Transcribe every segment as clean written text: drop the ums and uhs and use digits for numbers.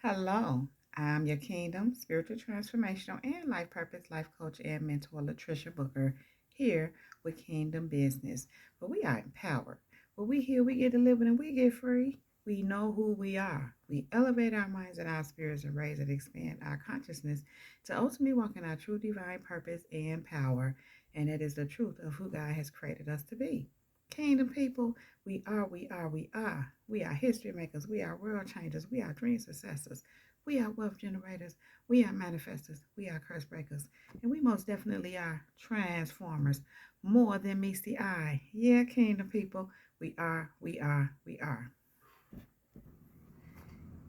Hello, I'm your Kingdom, Spiritual Transformational, and Life Purpose Life Coach and Mentor Latricia Booker here with Kingdom Business, where we are empowered. Where we here, we get delivered and we get free. We know who we are. We elevate our minds and our spirits and raise and expand our consciousness to ultimately walk in our true divine purpose and power. And it is the truth of who God has created us to be. Kingdom people, we are. We are history makers. We are world changers. We are dream successors. We are wealth generators. We are manifestors. We are curse breakers. And we most definitely are transformers. More than meets the eye. Yeah, kingdom people, we are.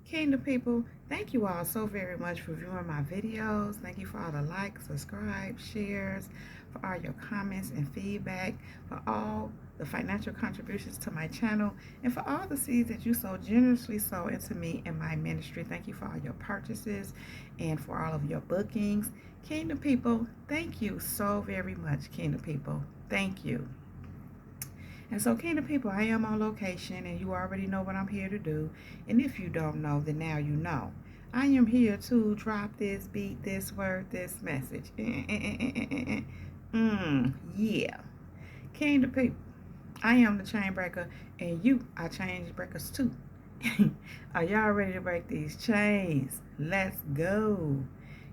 Kingdom people, thank you all so very much for viewing my videos. Thank you for all the likes, subscribe, shares, for all your comments and feedback, for all the financial contributions to my channel, and for all the seeds that you so generously sow into me and my ministry. Thank you for all your purchases and for all of your bookings. Kingdom people, thank you so very much, Kingdom people. Thank you. And so, Kingdom people, I am on location, and you already know what I'm here to do. And if you don't know, then now you know. I am here to drop this beat, this word, this message. Yeah. Kingdom people, I am the chain breaker, and you are chain breakers too. Are y'all ready to break these chains? Let's go.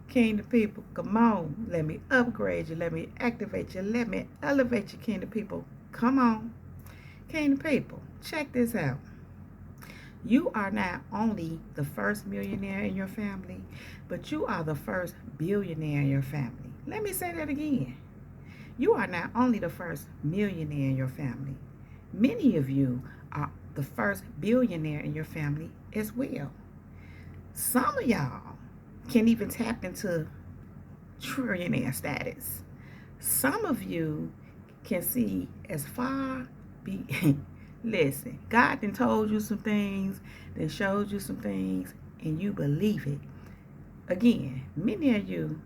Kingdom people, come on. Let me upgrade you. Let me activate you. Let me elevate you, Kingdom people. Come on. Kingdom people, check this out. You are not only the first millionaire in your family, but you are the first billionaire in your family. Let me say that again. You are not only the first millionaire in your family, many of you are the first billionaire in your family as well. Some of y'all can even tap into trillionaire status. Some of you can see as far be listen, God then told you some things, then showed you some things, and you believe it. Again, many of you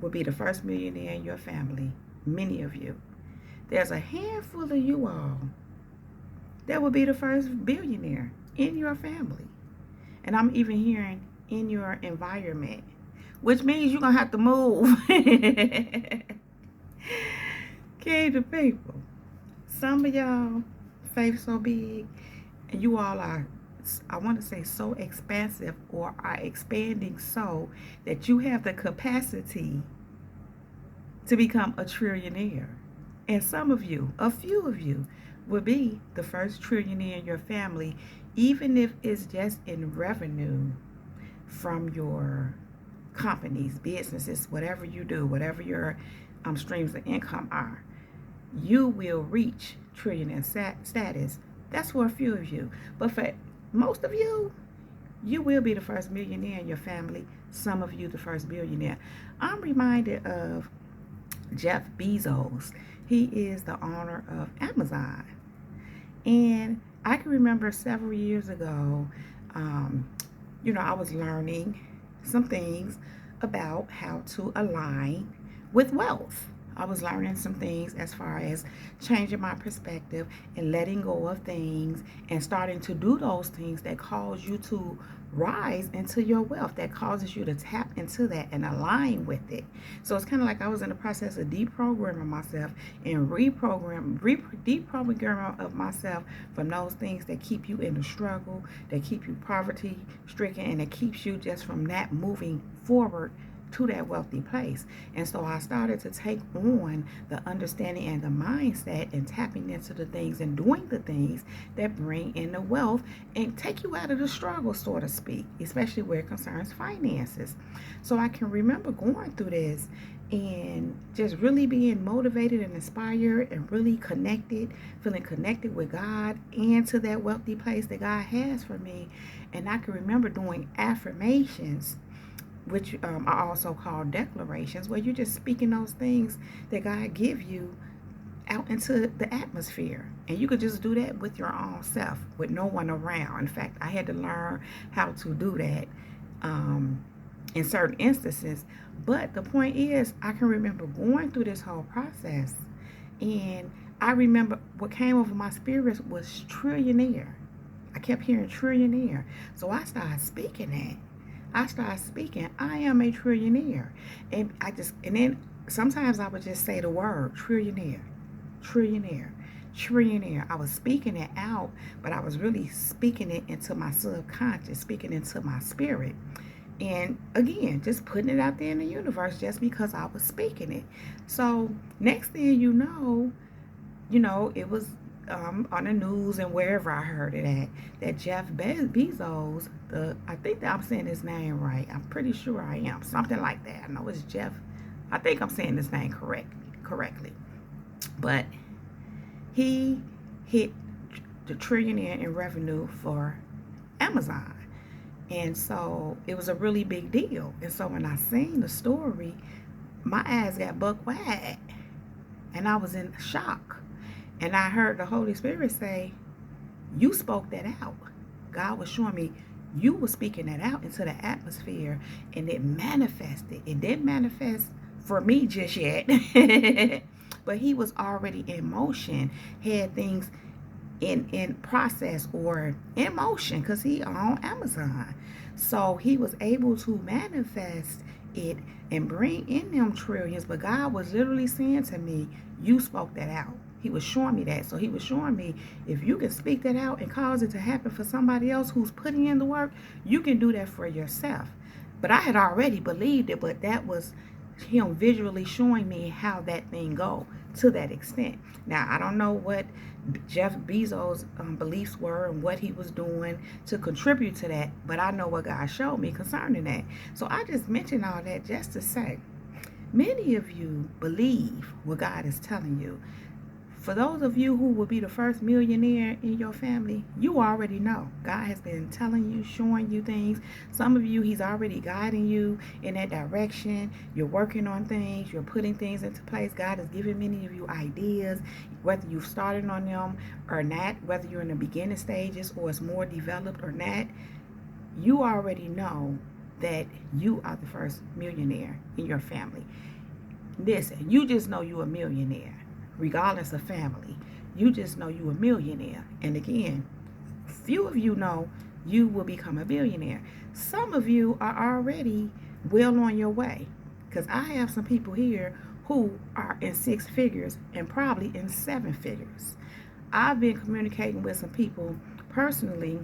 will be the first millionaire in your family. Many of you. There's a handful of you all that will be the first billionaire in your family. And I'm even hearing in your environment, which means you're going to have to move. Okay, the people. Some of y'all faith so big, and you all are, I want to say, so expansive or are expanding so that you have the capacity to become a trillionaire. And some of you, a few of you, will be the first trillionaire in your family, even if it's just in revenue from your companies, businesses, whatever you do, whatever your streams of income are. You will reach trillionaire status. That's for a few of you. But for most of you, you will be the first millionaire in your family. Some of you, the first billionaire. I'm reminded of Jeff Bezos. He is the owner of Amazon. And I can remember several years ago, I was learning some things about how to align with wealth. I was learning some things as far as changing my perspective and letting go of things and starting to do those things that cause you to rise into your wealth, that causes you to tap into that and align with it. So it's kind of like I was in the process of deprogramming myself and deprogramming of myself from those things that keep you in the struggle, that keep you poverty stricken, and that keeps you just from not moving forward to that wealthy place. And so I started to take on the understanding and the mindset and tapping into the things and doing the things that bring in the wealth and take you out of the struggle, so to speak, especially where it concerns finances. So I can remember going through this and just really being motivated and inspired and really connected, feeling connected with God and to that wealthy place that God has for me. And I can remember doing affirmations, which are also called declarations, where you're just speaking those things that God give you out into the atmosphere. And you could just do that with your own self, with no one around. In fact, I had to learn how to do that in certain instances. But the point is, I can remember going through this whole process, and I remember what came over my spirit was trillionaire. I kept hearing trillionaire. So I started speaking that. I started speaking, I am a trillionaire. And then sometimes I would just say the word trillionaire, trillionaire, trillionaire. I was speaking it out, but I was really speaking it into my subconscious, speaking into my spirit. And again, just putting it out there in the universe just because I was speaking it. So next thing it was on the news and wherever I heard it at, that Jeff Bezos, I think that I'm saying his name right. I'm pretty sure I am. Something like that. I know it's Jeff. I think I'm saying his name correctly. But he hit the trillionaire in revenue for Amazon. And so it was a really big deal. And so when I seen the story, my eyes got buck wide. And I was in shock. And I heard the Holy Spirit say, you spoke that out. God was showing me you were speaking that out into the atmosphere, and it manifested. It didn't manifest for me just yet. But he was already in motion, had things in process or in motion, because he on Amazon. So he was able to manifest it and bring in them trillions. But God was literally saying to me, you spoke that out. He was showing me that. So he was showing me, if you can speak that out and cause it to happen for somebody else who's putting in the work, you can do that for yourself. But I had already believed it, but that was him visually showing me how that thing go to that extent. Now, I don't know what Jeff Bezos' beliefs were and what he was doing to contribute to that, but I know what God showed me concerning that. So I just mentioned all that just to say, many of you believe what God is telling you. For those of you who will be the first millionaire in your family, you already know. God has been telling you, showing you things. Some of you, he's already guiding you in that direction. You're working on things. You're putting things into place. God has given many of you ideas, whether you've started on them or not, whether you're in the beginning stages or it's more developed or not. You already know that you are the first millionaire in your family. Listen, you just know you're a millionaire. Regardless of family, you just know you're a millionaire. And again, few of you know you will become a billionaire. Some of you are already well on your way, because I have some people here who are in 6 figures and probably in 7 figures. I've been communicating with some people personally,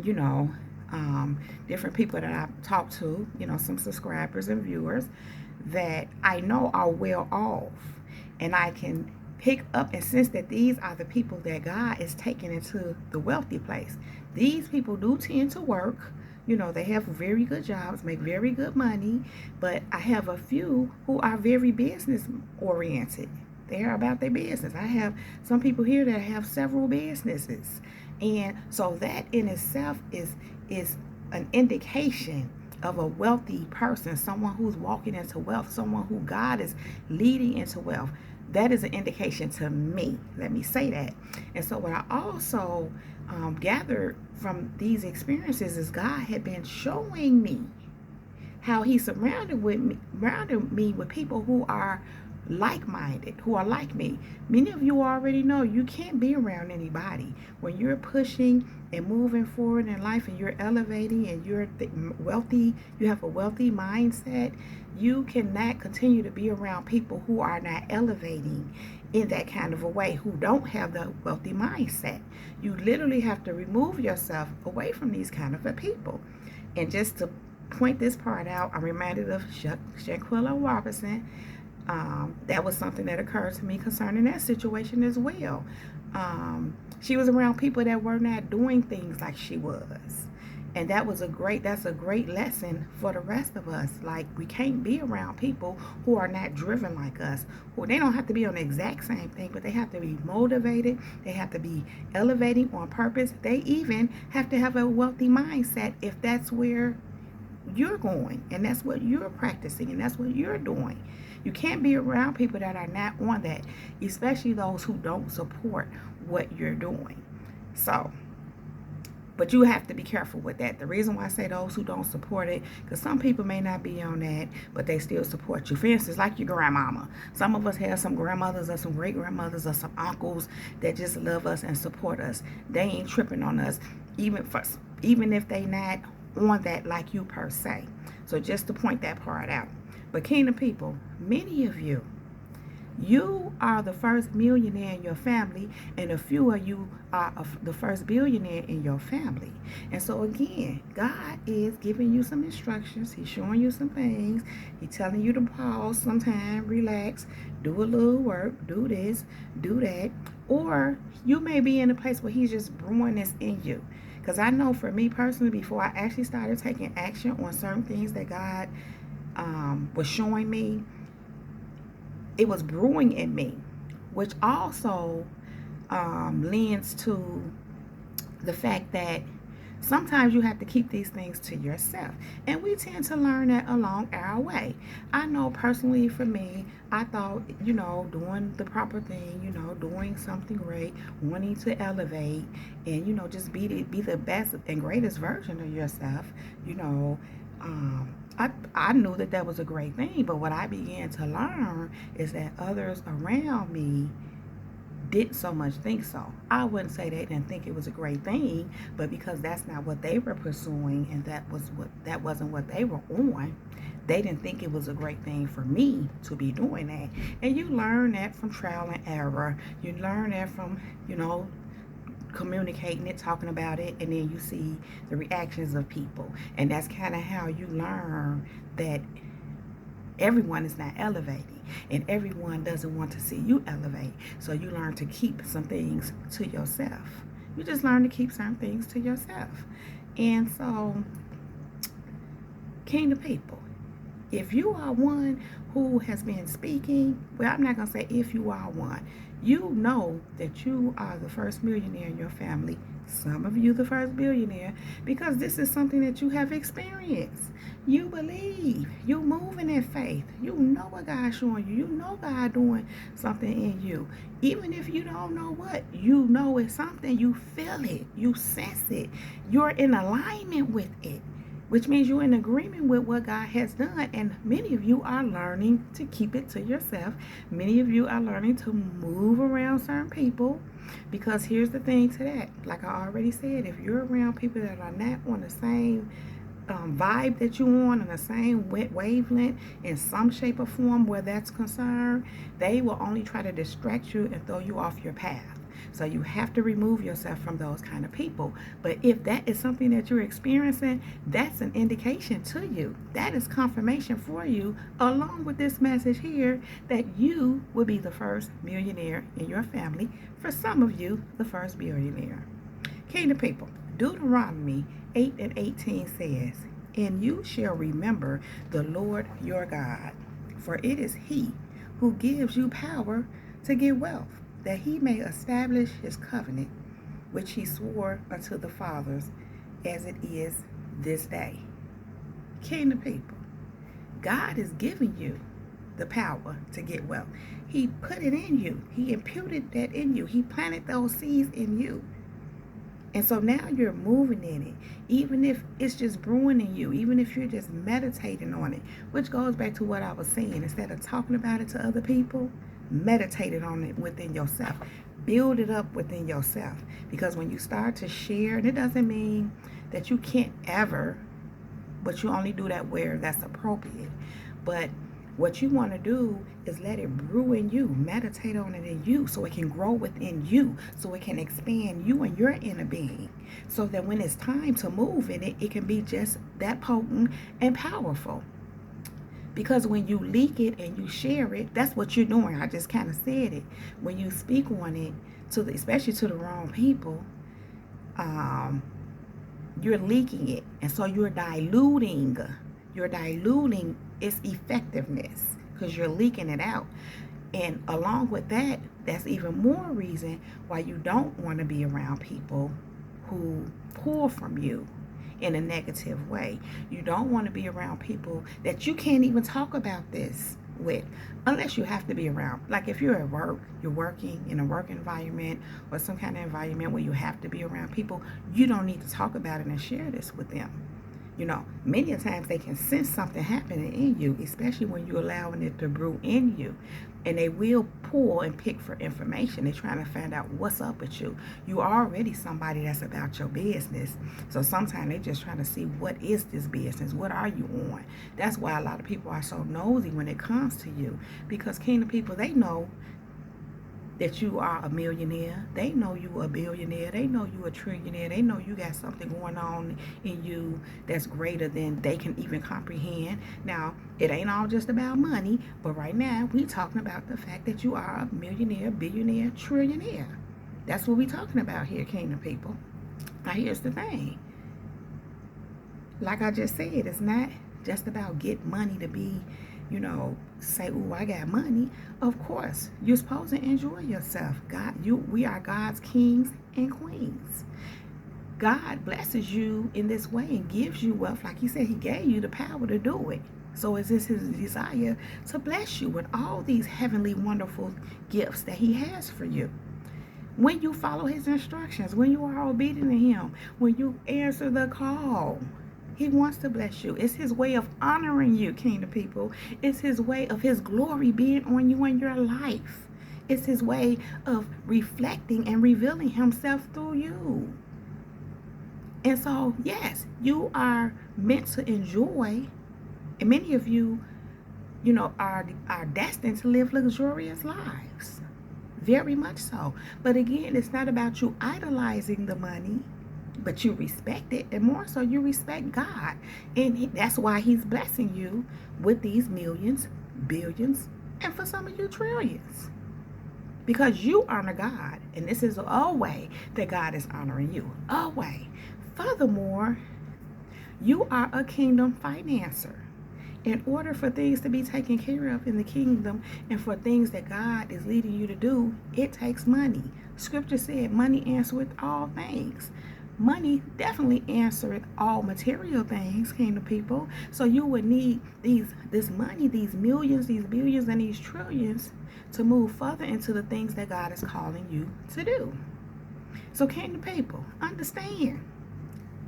different people that I've talked to, some subscribers and viewers that I know are well off. And I can pick up and sense that these are the people that God is taking into the wealthy place. These people do tend to work. They have very good jobs, make very good money. But I have a few who are very business oriented. They're about their business. I have some people here that have several businesses. And so that in itself is an indication of a wealthy person, someone who's walking into wealth, someone who God is leading into wealth. That is an indication to me. Let me say that. And so what I also gathered from these experiences is God had been showing me how he surrounded me with people who are like-minded, who are like me. Many of you already know you can't be around anybody. When you're pushing and moving forward in life and you're elevating and you're wealthy, you have a wealthy mindset, you cannot continue to be around people who are not elevating in that kind of a way, who don't have the wealthy mindset. You literally have to remove yourself away from these kind of people. And just to point this part out, I'm reminded of Shaquilla Robinson. That was something that occurred to me concerning that situation as well. She was around people that were not doing things like she was. And that's a great lesson for the rest of us. Like, we can't be around people who are not driven like us. Who, they don't have to be on the exact same thing, but they have to be motivated. They have to be elevating on purpose. They even have to have a wealthy mindset if that's where you're going and that's what you're practicing and that's what you're doing. You can't be around people that are not on that, especially those who don't support what you're doing. So, but you have to be careful with that. The reason why I say those who don't support it, because some people may not be on that, but they still support you. For instance, like your grandmama. Some of us have some grandmothers or some great grandmothers or some uncles that just love us and support us. They ain't tripping on us. even for, even if they not on that like you per se. So just to point that part out. But kingdom people, many of you are the first millionaire in your family, and a few of you are the first billionaire in your family. And so, again, God is giving you some instructions. He's showing you some things. He's telling you to pause sometime, relax, do a little work, do this, do that. Or you may be in a place where He's just brewing this in you. Because I know for me personally, before I actually started taking action on certain things that God was showing me, it was brewing in me, which also lends to the fact that sometimes you have to keep these things to yourself. And we tend to learn that along our way. I know personally for me, I thought, doing the proper thing, doing something great, wanting to elevate and, just be the best and greatest version of yourself, I knew that was a great thing. But what I began to learn is that others around me didn't so much think so. I wouldn't say they didn't think it was a great thing, but because that's not what they were pursuing and that wasn't what they were on, they didn't think it was a great thing for me to be doing that. And you learn that from trial and error. You learn that from, communicating it, talking about it, and then you see the reactions of people. And that's kind of how you learn that everyone is not elevating and everyone doesn't want to see you elevate. So you learn to keep some things to yourself. You just learn to keep some things to yourself. And so, kingdom people, if you are one who has been speaking, well, I'm not going to say if you are one, you know that you are the first millionaire in your family. Some of you the first billionaire, because this is something that you have experienced. You believe. You moving in faith. You know what God's showing you. You know God doing something in you. Even if you don't know what, you know it's something. You feel it. You sense it. You're in alignment with it, which means you're in agreement with what God has done. And many of you are learning to keep it to yourself. Many of you are learning to move around certain people, because here's the thing to that. Like I already said, if you're around people that are not on the same vibe that you on the same wavelength in some shape or form where that's concerned, they will only try to distract you and throw you off your path. So you have to remove yourself from those kind of people. But if that is something that you're experiencing, that's an indication to you. That is confirmation for you, along with this message here, that you will be the first millionaire in your family. For some of you, the first billionaire. Kingdom people, Deuteronomy 8:18 says, "And you shall remember the Lord your God, for it is He who gives you power to get wealth, that He may establish His covenant, which He swore unto the fathers, as it is this day." Kingdom people, God is giving you the power to get wealth. He put it in you. He imputed that in you. He planted those seeds in you. And so now you're moving in it, even if it's just brewing in you, even if you're just meditating on it, which goes back to what I was saying. Instead of talking about it to other people, meditate on it within yourself. Build it up within yourself. Because when you start to share, and it doesn't mean that you can't ever, but you only do that where that's appropriate. But what you want to do is let it brew in you. Meditate on it in you so it can grow within you, so it can expand you and your inner being, so that when it's time to move in it, it can be just that potent and powerful. Because when you leak it and you share it, that's what you're doing. I just kind of said it. When you speak on it, especially to the wrong people, you're leaking it. And so you're diluting its effectiveness, because you're leaking it out. And along with that, that's even more reason why you don't want to be around people who pull from you in a negative way. You don't want to be around people that you can't even talk about this with, unless you have to be around. Like if you're at work, you're working in a work environment or some kind of environment where you have to be around people, you don't need to talk about it and share this with them. Many times they can sense something happening in you, especially when you're allowing it to brew in you. And they will pull and pick for information. They're trying to find out what's up with you. You are already somebody that's about your business. So sometimes they're just trying to see, what is this business? What are you on? That's why a lot of people are so nosy when it comes to you. Because kingdom people, they know that you are a millionaire. They know you a billionaire. They know you a trillionaire. They know you got something going on in you that's greater than they can even comprehend. Now, it ain't all just about money, but right now we talking about the fact that you are a millionaire, billionaire, trillionaire. That's what we talking about here, kingdom people. Now, here's the thing. Like I just said, it's not just about get money to be, say, "Ooh, I got money." Of course, you're supposed to enjoy yourself. We are God's kings and queens. God blesses you in this way and gives you wealth. Like he said, he gave you the power to do it. So is this his desire to bless you with all these heavenly, wonderful gifts that he has for you? When you follow his instructions, when you are obedient to him, when you answer the call, he wants to bless you. It's his way of honoring you, kingdom people. It's his way of his glory being on you in your life. It's his way of reflecting and revealing himself through you. And so, yes, you are meant to enjoy. And many of you, are destined to live luxurious lives. Very much so. But again, it's not about you idolizing the money, but you respect it, and more so you respect God. And that's why he's blessing you with these millions, billions, and for some of you, trillions. Because you honor God, and this is a way that God is honoring you. A way. Furthermore, you are a kingdom financer. In order for things to be taken care of in the kingdom and for things that God is leading you to do, it takes money. Scripture said money answereth all things. Money definitely answereth all material things, kingdom people. So you would need this money, these millions, these billions, and these trillions to move further into the things that God is calling you to do. So kingdom people, understand.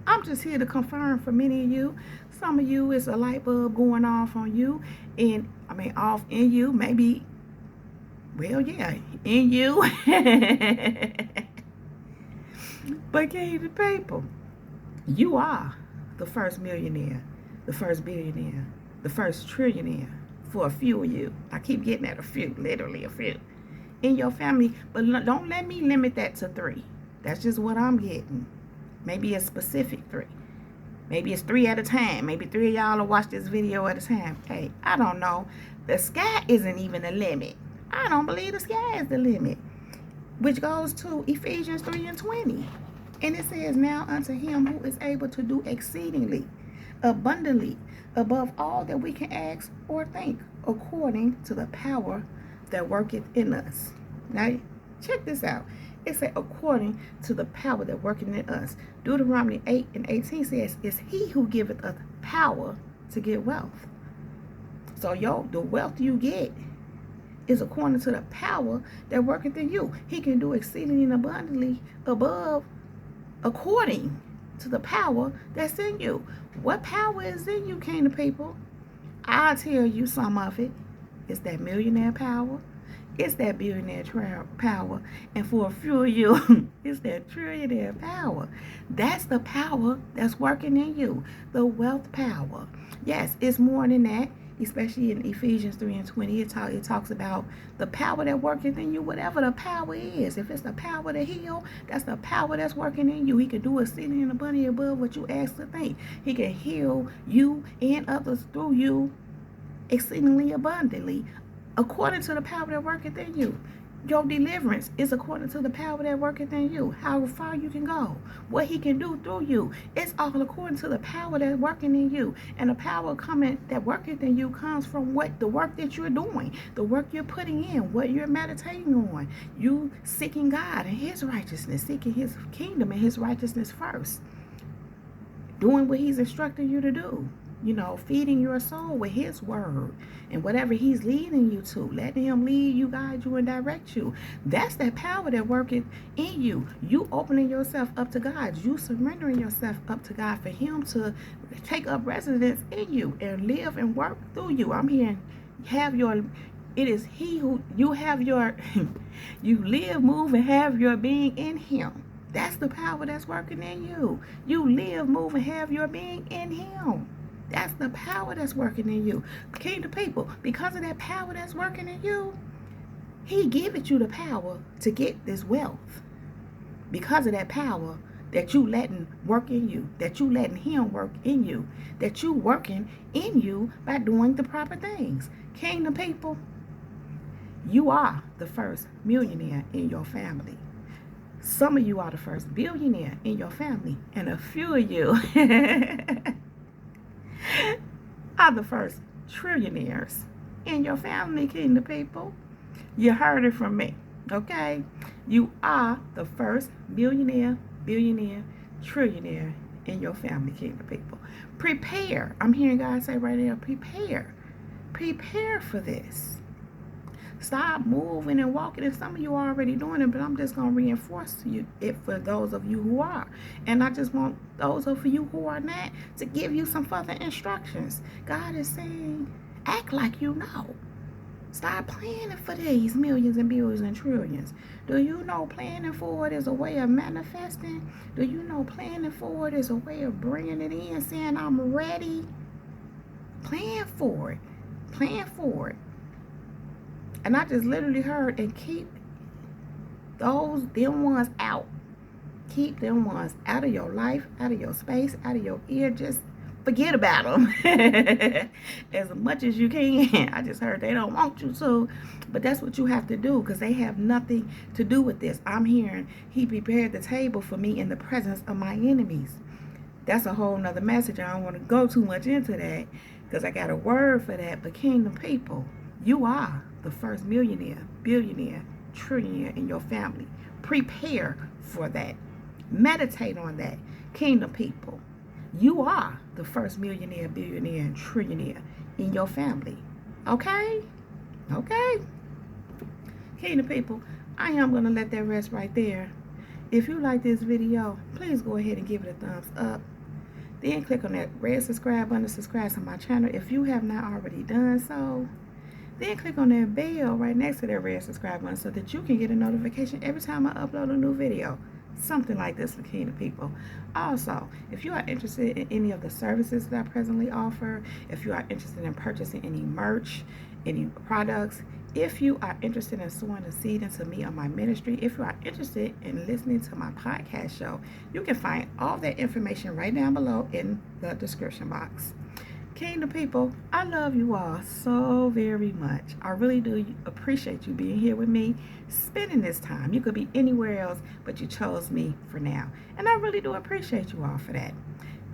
I'm just here to confirm for many of you. Some of you, it's a light bulb going off on you, and off in you, maybe, well, yeah, in you. But kingdom people, you are the first millionaire, the first billionaire, the first trillionaire for a few of you. I keep getting at a few, literally a few, in your family. But don't let me limit that to 3. That's just what I'm getting. Maybe a specific 3. Maybe it's 3 at a time. Maybe 3 of y'all will watch this video at a time. Hey, I don't know. The sky isn't even the limit. I don't believe the sky is the limit. Which goes to Ephesians 3:20. And it says, "Now unto him who is able to do exceedingly, abundantly, above all that we can ask or think, according to the power that worketh in us." Now, check this out. It said, according to the power that worketh in us. Deuteronomy 8:18 says, "It's he who giveth us power to get wealth." So, the wealth you get is according to the power that worketh in you. He can do exceedingly and abundantly above, according to the power that's in you. What power is in you, kingdom people? I'll tell you some of it. It's that millionaire power. It's that billionaire power. And for a few of you, it's that trillionaire power. That's the power that's working in you. The wealth power. Yes, it's more than that. Especially in Ephesians 3:20, it talks about the power that worketh in you, whatever the power is. If it's the power to heal, that's the power that's working in you. He can do exceedingly and abundantly above what you ask to think. He can heal you and others through you exceedingly abundantly, according to the power that worketh in you. Your deliverance is according to the power that worketh in you. How far you can go. What he can do through you. It's all according to the power that's working in you. And the power that worketh in you comes from the work that you're doing. The work you're putting in. What you're meditating on. You seeking God and his righteousness. Seeking his kingdom and his righteousness first. Doing what he's instructing you to do. feeding your soul with his word and whatever he's leading you to. Let him lead you, guide you, and direct you. That's that power that working in you. You opening yourself up to God. You surrendering yourself up to God for him to take up residence in you and live and work through you. I'm here. Have your It is he who you have your you live, move, and have your being in him. That's the power that's working in you. You live, move, and have your being in him. That's the power that's working in you. Kingdom people, because of that power that's working in you, he giveth you the power to get this wealth. Because of that power that you letting work in you, that you letting him work in you, that you working in you by doing the proper things. Kingdom people, you are the first millionaire in your family. Some of you are the first billionaire in your family, and a few of you are the first trillionaires in your family, kingdom people. You heard it from me, okay? You are the first millionaire, billionaire, trillionaire in your family, kingdom people. Prepare. I'm hearing God say right now, prepare. Prepare for this. Stop moving and walking. And some of you are already doing it, but I'm just going to reinforce it for those of you who are. And I just want those of you who are not to give you some further instructions. God is saying, act like you know. Start planning for these millions and billions and trillions. Do you know planning for it is a way of manifesting? Do you know planning for it is a way of bringing it in, saying, I'm ready? Plan for it. Plan for it. And I just literally heard, and keep them ones out. Keep them ones out of your life, out of your space, out of your ear. Just forget about them as much as you can. I just heard they don't want you to, but that's what you have to do because they have nothing to do with this. I'm hearing he prepared the table for me in the presence of my enemies. That's a whole nother message. I don't want to go too much into that because I got a word for that. But kingdom people, you are the first millionaire, billionaire, trillionaire in your family. Prepare for that. Meditate on that. Kingdom people, you are the first millionaire, billionaire, and trillionaire in your family. Okay? Okay? Kingdom people, I am going to let that rest right there. If you like this video, please go ahead and give it a thumbs up. Then click on that red subscribe button to subscribe to my channel if you have not already done so. Then click on that bell right next to that red subscribe button so that you can get a notification every time I upload a new video. Something like this for kingdom people. Also, if you are interested in any of the services that I presently offer, if you are interested in purchasing any merch, any products, if you are interested in sowing a seed into me or my ministry, if you are interested in listening to my podcast show, you can find all that information right down below in the description box. Kingdom people, I love you all so very much. I really do appreciate you being here with me, spending this time. You could be anywhere else, but you chose me for now. And I really do appreciate you all for that.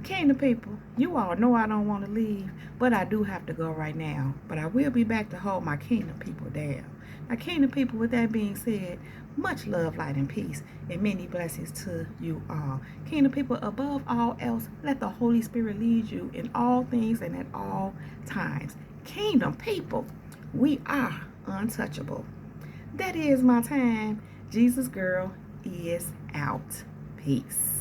Kingdom people, you all know I don't want to leave, but I do have to go right now. But I will be back to hold my kingdom people down. Now, kingdom people, with that being said, much love, light, and peace, and many blessings to you all. Kingdom people, above all else, let the Holy Spirit lead you in all things and at all times. Kingdom people, we are untouchable. That is my time. Jesus girl is out. Peace.